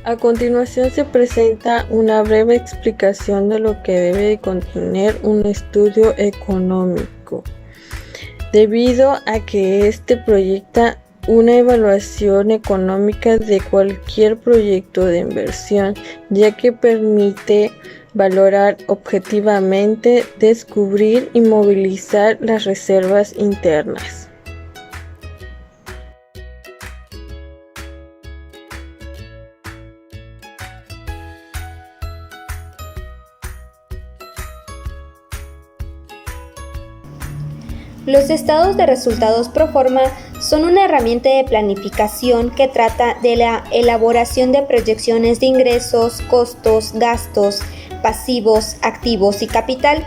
A continuación se presenta una breve explicación de lo que debe de contener un estudio económico, debido a que este proyecta una evaluación económica de cualquier proyecto de inversión, ya que permite valorar objetivamente, descubrir y movilizar las reservas internas. Los estados de resultados pro forma son una herramienta de planificación que trata de la elaboración de proyecciones de ingresos, costos, gastos, pasivos, activos y capital,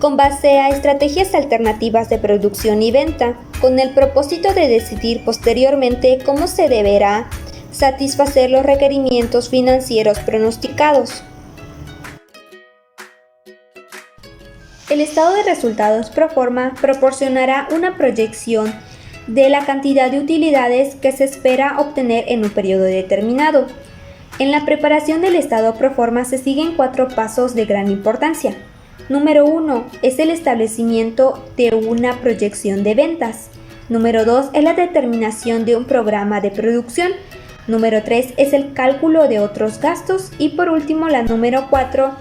con base a estrategias alternativas de producción y venta, con el propósito de decidir posteriormente cómo se deberá satisfacer los requerimientos financieros pronosticados. El estado de resultados pro forma proporcionará una proyección de la cantidad de utilidades que se espera obtener en un periodo determinado. En la preparación del estado pro forma se siguen 4 pasos de gran importancia. Número 1 es el establecimiento de una proyección de ventas. Número 2 es la determinación de un programa de producción. Número 3 es el cálculo de otros gastos. Y por último, la número 4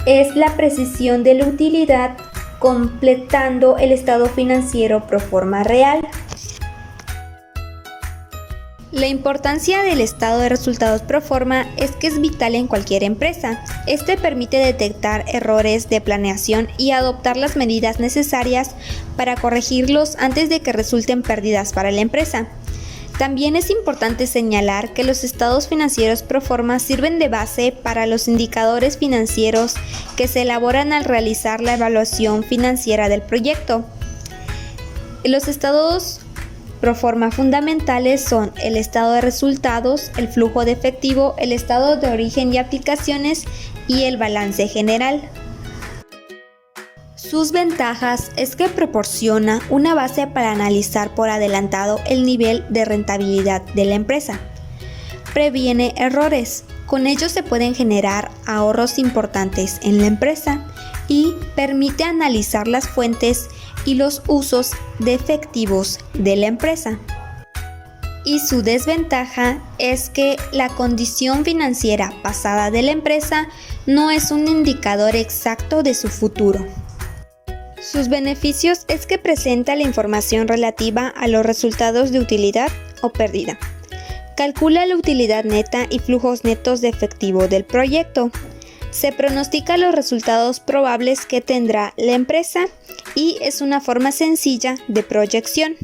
es la precisión de la utilidad, completando el estado financiero pro forma real. La importancia del estado de resultados pro forma es que es vital en cualquier empresa. Este permite detectar errores de planeación y adoptar las medidas necesarias para corregirlos antes de que resulten pérdidas para la empresa. También es importante señalar que los estados financieros pro forma sirven de base para los indicadores financieros que se elaboran al realizar la evaluación financiera del proyecto. Los estados pro forma fundamentales son el estado de resultados, el flujo de efectivo, el estado de origen y aplicaciones y el balance general. Sus ventajas es que proporciona una base para analizar por adelantado el nivel de rentabilidad de la empresa. Previene errores, con ello se pueden generar ahorros importantes en la empresa y permite analizar las fuentes y los usos de efectivos de la empresa. Y su desventaja es que la condición financiera pasada de la empresa no es un indicador exacto de su futuro. Sus beneficios es que presenta la información relativa a los resultados de utilidad o pérdida. Calcula la utilidad neta y flujos netos de efectivo del proyecto. Se pronostica los resultados probables que tendrá la empresa y es una forma sencilla de proyección.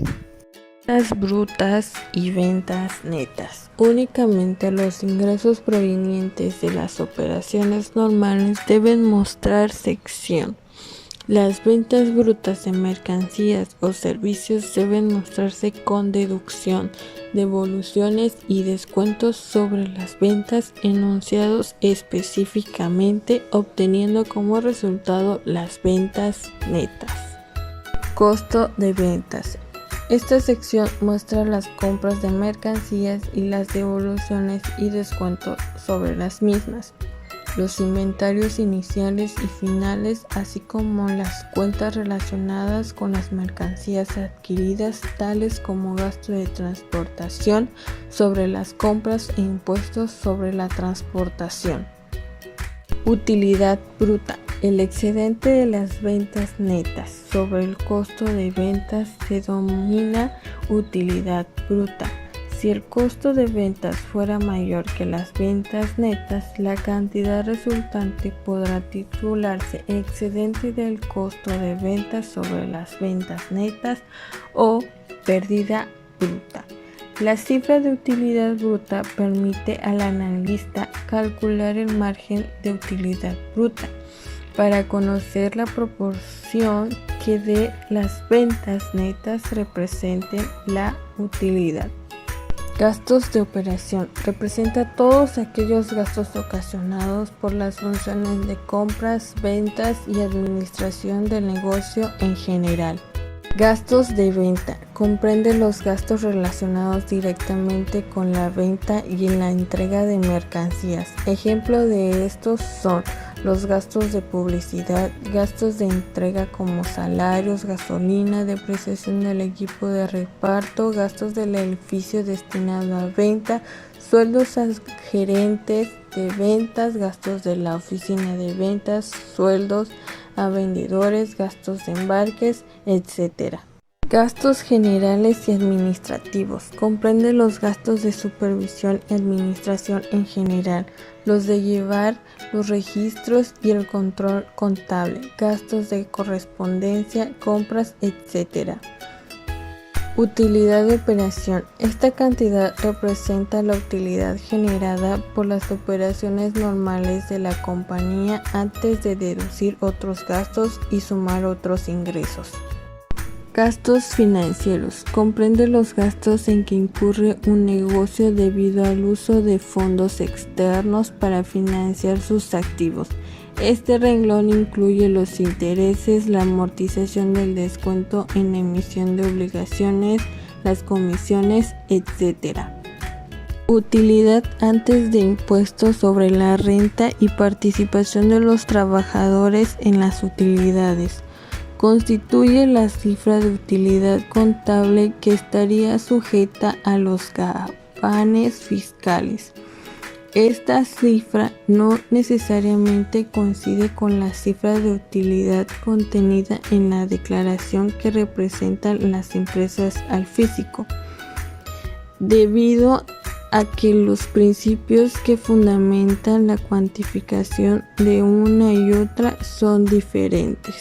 Ventas brutas y ventas netas. Únicamente los ingresos provenientes de las operaciones normales deben mostrar sección. Las ventas brutas de mercancías o servicios deben mostrarse con deducción, devoluciones y descuentos sobre las ventas enunciados específicamente, obteniendo como resultado las ventas netas. Costo de ventas. Esta sección muestra las compras de mercancías y las devoluciones y descuentos sobre las mismas, los inventarios iniciales y finales, así como las cuentas relacionadas con las mercancías adquiridas, tales como gasto de transportación sobre las compras e impuestos sobre la transportación. Utilidad bruta. El excedente de las ventas netas sobre el costo de ventas se denomina utilidad bruta. Si el costo de ventas fuera mayor que las ventas netas, la cantidad resultante podrá titularse excedente del costo de ventas sobre las ventas netas o pérdida bruta. La cifra de utilidad bruta permite al analista calcular el margen de utilidad bruta para conocer la proporción que de las ventas netas representen la utilidad. Gastos de operación. Representa todos aquellos gastos ocasionados por las funciones de compras, ventas y administración del negocio en general. Gastos de venta. Comprende los gastos relacionados directamente con la venta y en la entrega de mercancías. Ejemplo de estos son los gastos de publicidad, gastos de entrega como salarios, gasolina, depreciación del equipo de reparto, gastos del edificio destinado a venta, sueldos a gerentes de ventas, gastos de la oficina de ventas, sueldos a vendedores, gastos de embarques, etc. Gastos generales y administrativos. Comprende los gastos de supervisión y administración en general, los de llevar los registros y el control contable, gastos de correspondencia, compras, etc. Utilidad de operación. Esta cantidad representa la utilidad generada por las operaciones normales de la compañía antes de deducir otros gastos y sumar otros ingresos. Gastos financieros. Comprende los gastos en que incurre un negocio debido al uso de fondos externos para financiar sus activos. Este renglón incluye los intereses, la amortización del descuento en emisión de obligaciones, las comisiones, etc. Utilidad antes de impuestos sobre la renta y participación de los trabajadores en las utilidades. Constituye la cifra de utilidad contable que estaría sujeta a los gavanes fiscales. Esta cifra no necesariamente coincide con la cifra de utilidad contenida en la declaración que representan las empresas al físico, debido a que los principios que fundamentan la cuantificación de una y otra son diferentes.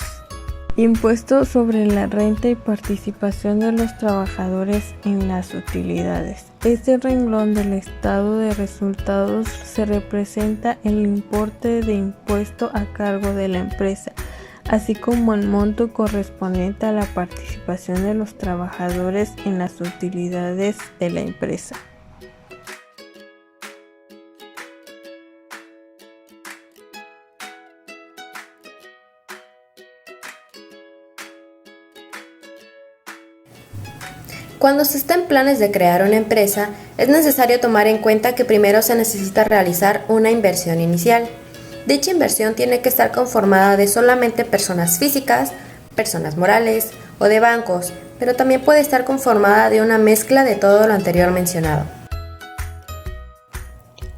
Impuesto sobre la renta y participación de los trabajadores en las utilidades. Este renglón del estado de resultados se representa el importe de impuesto a cargo de la empresa, así como el monto correspondiente a la participación de los trabajadores en las utilidades de la empresa. Cuando se está en planes de crear una empresa, es necesario tomar en cuenta que primero se necesita realizar una inversión inicial. Dicha inversión tiene que estar conformada de solamente personas físicas, personas morales o de bancos, pero también puede estar conformada de una mezcla de todo lo anterior mencionado.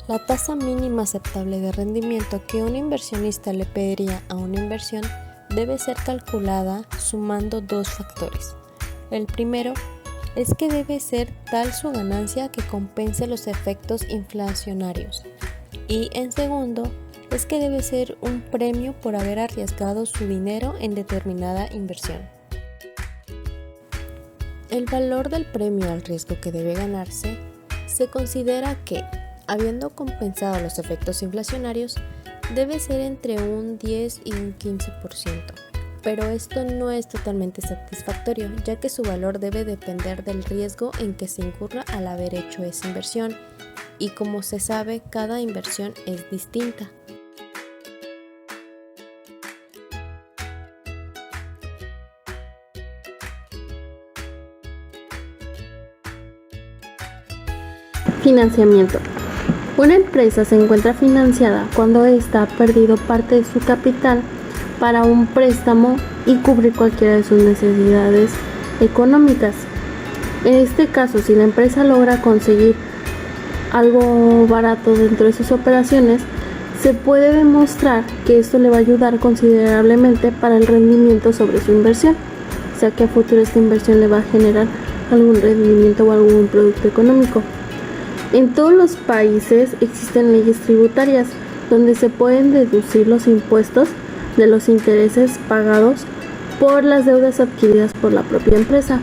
La tasa mínima aceptable de rendimiento que un inversionista le pediría a una inversión debe ser calculada sumando dos factores. El primero es que debe ser tal su ganancia que compense los efectos inflacionarios. Y en segundo, es que debe ser un premio por haber arriesgado su dinero en determinada inversión. El valor del premio al riesgo que debe ganarse se considera que, habiendo compensado los efectos inflacionarios, debe ser entre un 10 y un 15%. Pero esto no es totalmente satisfactorio, ya que su valor debe depender del riesgo en que se incurra al haber hecho esa inversión, y como se sabe, cada inversión es distinta. Financiamiento. Una empresa se encuentra financiada cuando ésta ha perdido parte de su capital para un préstamo y cubrir cualquiera de sus necesidades económicas. En este caso, si la empresa logra conseguir algo barato dentro de sus operaciones, se puede demostrar que esto le va a ayudar considerablemente para el rendimiento sobre su inversión, o sea que a futuro esta inversión le va a generar algún rendimiento o algún producto económico. En todos los países existen leyes tributarias donde se pueden deducir los impuestos de los intereses pagados por las deudas adquiridas por la propia empresa.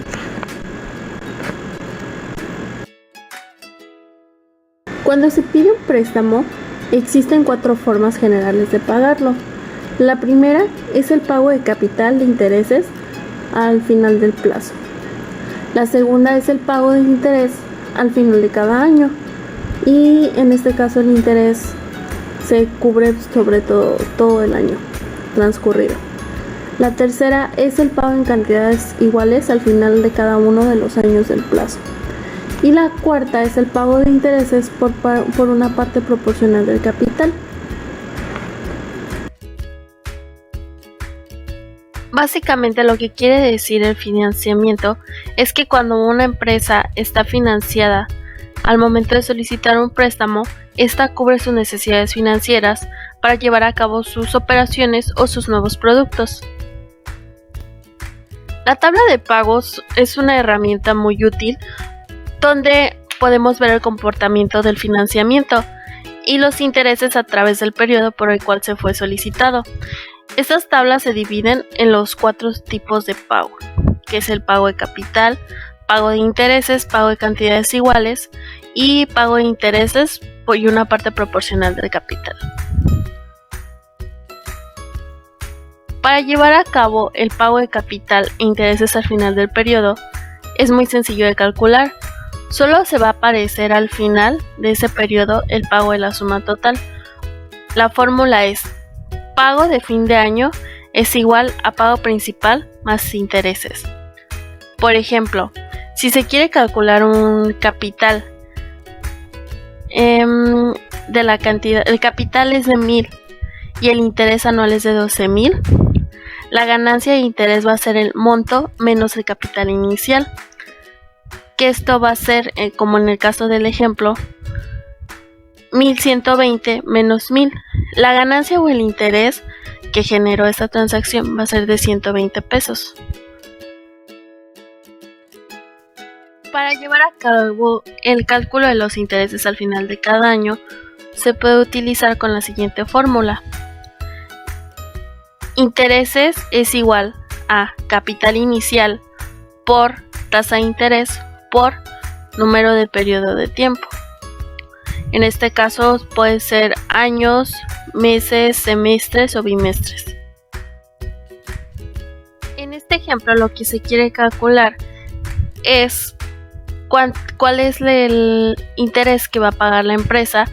Cuando se pide un préstamo, existen 4 formas generales de pagarlo. La primera es el pago de capital de intereses al final del plazo. La segunda es el pago de interés al final de cada año, y en este caso el interés se cubre sobre todo el año transcurrido. La tercera es el pago en cantidades iguales al final de cada uno de los años del plazo. Y la cuarta es el pago de intereses por una parte proporcional del capital. Básicamente lo que quiere decir el financiamiento es que cuando una empresa está financiada, al momento de solicitar un préstamo, esta cubre sus necesidades financieras para llevar a cabo sus operaciones o sus nuevos productos. La tabla de pagos es una herramienta muy útil donde podemos ver el comportamiento del financiamiento y los intereses a través del periodo por el cual se fue solicitado. Estas tablas se dividen en los 4 tipos de pago, que es el pago de capital, pago de intereses, pago de cantidades iguales y pago de intereses y una parte proporcional del capital. Para llevar a cabo el pago de capital e intereses al final del periodo, es muy sencillo de calcular. Solo se va a aparecer al final de ese periodo el pago de la suma total. La fórmula es pago de fin de año es igual a pago principal más intereses. Por ejemplo, si se quiere calcular un capital de la cantidad, el capital es de 1,000 y el interés anual es de 12,000, la ganancia de interés va a ser el monto menos el capital inicial, que esto va a ser, como en el caso del ejemplo, 1,120 menos 1,000. La ganancia o el interés que generó esta transacción va a ser de 120 pesos. Para llevar a cabo el cálculo de los intereses al final de cada año, se puede utilizar con la siguiente fórmula. Intereses es igual a capital inicial por tasa de interés por número de periodo de tiempo. En este caso puede ser años, meses, semestres o bimestres. En este ejemplo lo que se quiere calcular es cuál es el interés que va a pagar la empresa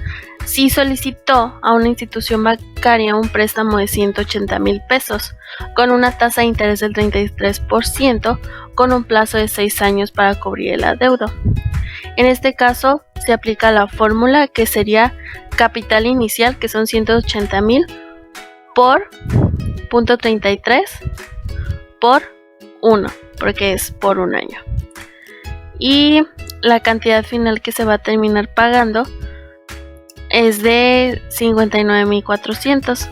si solicitó a una institución bancaria un préstamo de 180,000 pesos con una tasa de interés del 33% con un plazo de 6 años para cubrir el adeudo. En este caso se aplica la fórmula que sería capital inicial, que son 180,000 por 0.33 por 1, porque es por un año. Y la cantidad final que se va a terminar pagando es de 59,400.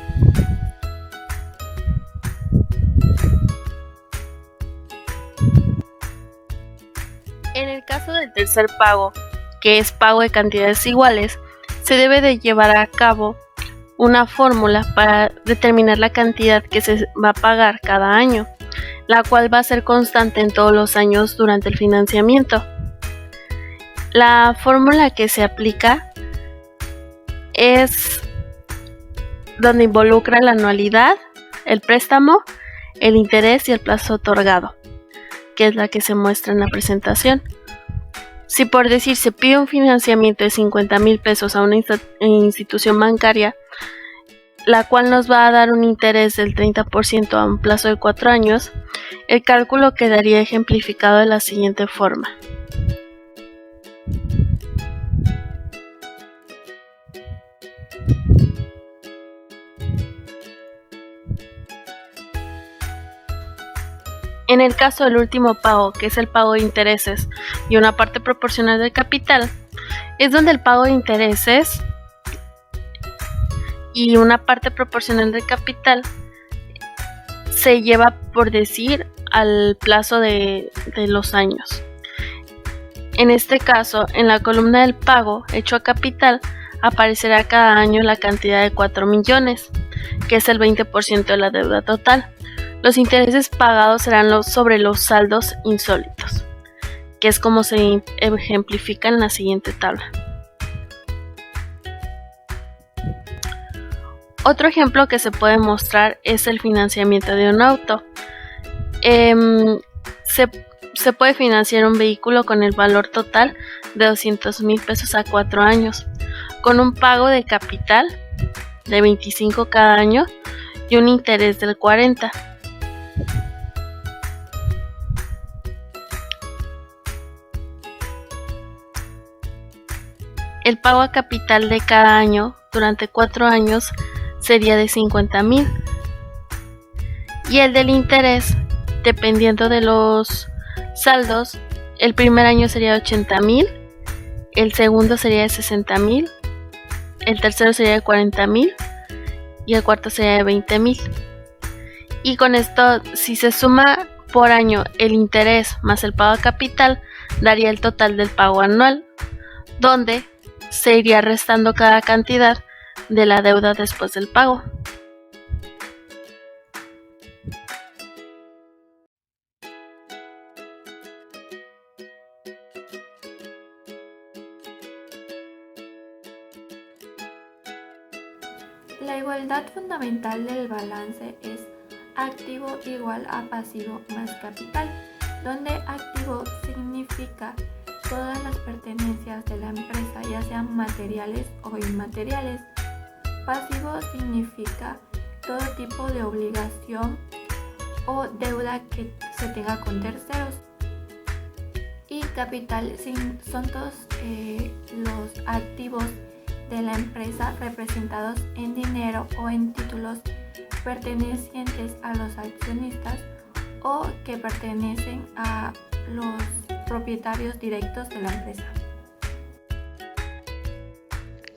En el caso del tercer pago, que es pago de cantidades iguales, se debe de llevar a cabo una fórmula para determinar la cantidad que se va a pagar cada año, la cual va a ser constante en todos los años durante el financiamiento. La fórmula que se aplica es donde involucra la anualidad, el préstamo, el interés y el plazo otorgado, que es la que se muestra en la presentación. Si por decir se pide un financiamiento de 50,000 pesos a una institución bancaria, la cual nos va a dar un interés del 30% a un plazo de 4 años, el cálculo quedaría ejemplificado de la siguiente forma. En el caso del último pago, que es el pago de intereses y una parte proporcional del capital, es donde el pago de intereses y una parte proporcional del capital se lleva, por decir, al plazo de los años. En este caso, en la columna del pago hecho a capital, aparecerá cada año la cantidad de 4 millones, que es el 20% de la deuda total. Los intereses pagados serán sobre los saldos insólitos, que es como se ejemplifica en la siguiente tabla. Otro ejemplo que se puede mostrar es el financiamiento de un auto. Se puede financiar un vehículo con el valor total de 200,000 pesos a 4 años, con un pago de capital de 25 cada año y un interés del 40. el pago a capital de cada año durante 4 años sería de 50,000. Y el del interés, dependiendo de los saldos, el primer año sería de 80,000, el segundo sería de 60,000, el tercero sería de 40,000 y el cuarto sería de 20,000. Y con esto, si se suma por año el interés más el pago a capital, daría el total del pago anual, donde se iría restando cada cantidad de la deuda después del pago. La igualdad fundamental del balance es activo igual a pasivo más capital, donde activo significa todas las pertenencias de la empresa, ya sean materiales o inmateriales. Pasivo significa todo tipo de obligación o deuda que se tenga con terceros. Y capital son todos los activos de la empresa representados en dinero o en títulos pertenecientes a los accionistas o que pertenecen a los propietarios directos de la empresa.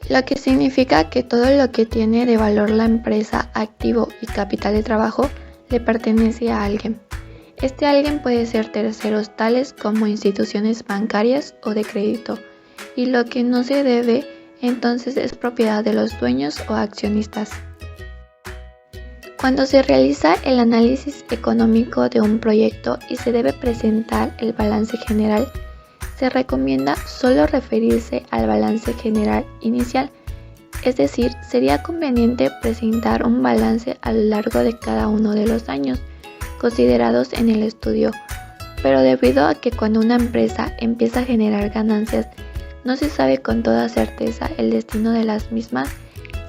Lo que significa que todo lo que tiene de valor la empresa, activo y capital de trabajo, le pertenece a alguien. Este alguien puede ser terceros tales como instituciones bancarias o de crédito, y lo que no se debe entonces es propiedad de los dueños o accionistas. Cuando se realiza el análisis económico de un proyecto y se debe presentar el balance general, se recomienda solo referirse al balance general inicial, es decir, sería conveniente presentar un balance a lo largo de cada uno de los años considerados en el estudio, pero debido a que cuando una empresa empieza a generar ganancias, no se sabe con toda certeza el destino de las mismas,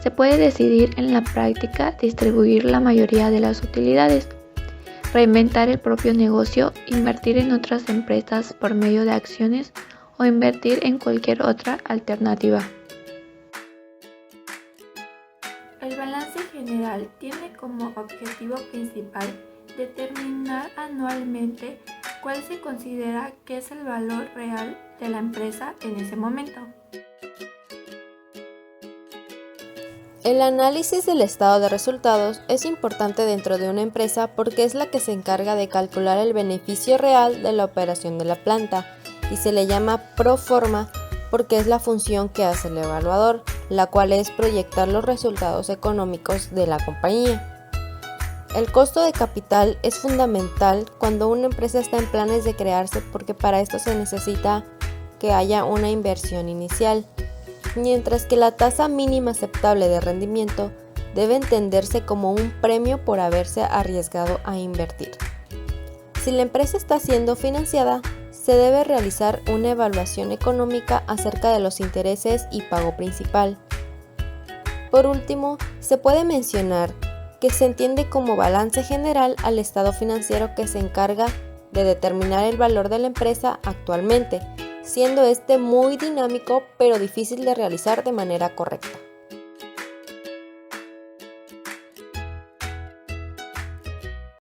se puede decidir en la práctica distribuir la mayoría de las utilidades, reinventar el propio negocio, invertir en otras empresas por medio de acciones o invertir en cualquier otra alternativa. El balance general tiene como objetivo principal determinar anualmente cuál se considera que es el valor real de la empresa en ese momento. El análisis del estado de resultados es importante dentro de una empresa porque es la que se encarga de calcular el beneficio real de la operación de la planta y se le llama pro forma porque es la función que hace el evaluador, la cual es proyectar los resultados económicos de la compañía. El costo de capital es fundamental cuando una empresa está en planes de crearse porque para esto se necesita que haya una inversión inicial, mientras que la tasa mínima aceptable de rendimiento debe entenderse como un premio por haberse arriesgado a invertir. Si la empresa está siendo financiada, se debe realizar una evaluación económica acerca de los intereses y pago principal. Por último, se puede mencionar que se entiende como balance general al estado financiero que se encarga de determinar el valor de la empresa actualmente, siendo este muy dinámico pero difícil de realizar de manera correcta.